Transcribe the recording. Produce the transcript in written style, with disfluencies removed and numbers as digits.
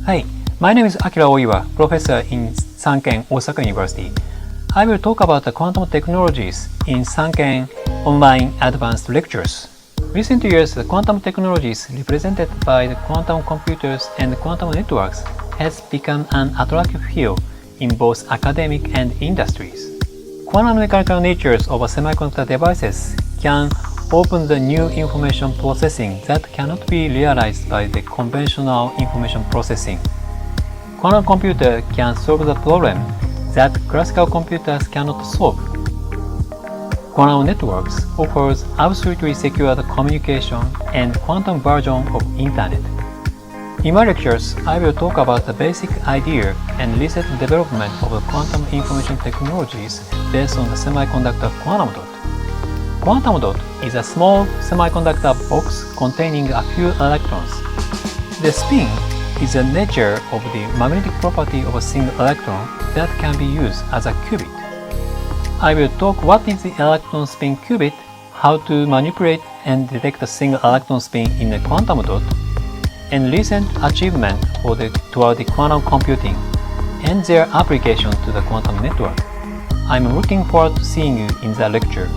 Hi, my name is Akira OIWA, professor in SANKEN, Osaka University. I will talk about the quantum technologies in SANKEN online advanced lectures. Recent years, the quantum technologies represented by the quantum computers and quantum networks has become an attractive field in both academic and industries. Quantum mechanical natures of semiconductor devices can open the new information processing that cannot be realized by the conventional information processing. Quantum computer can solve the problem that classical computers cannot solve. Quantum networks offers absolutely secure communication and quantum version of Internet. In my lectures, I will talk about the basic idea and recent development of the quantum information technologies based on the semiconductor quantum dot. Quantum dot is a small semiconductor box containing a few electrons. The spin is the nature of the magnetic property of a single electron that can be used as a qubit. I will talk what is the electron spin qubit, how to manipulate and detect a single electron spin in a quantum dot, and recent achievement toward the quantum computing and their application to the quantum network. I'm looking forward to seeing you in the lecture.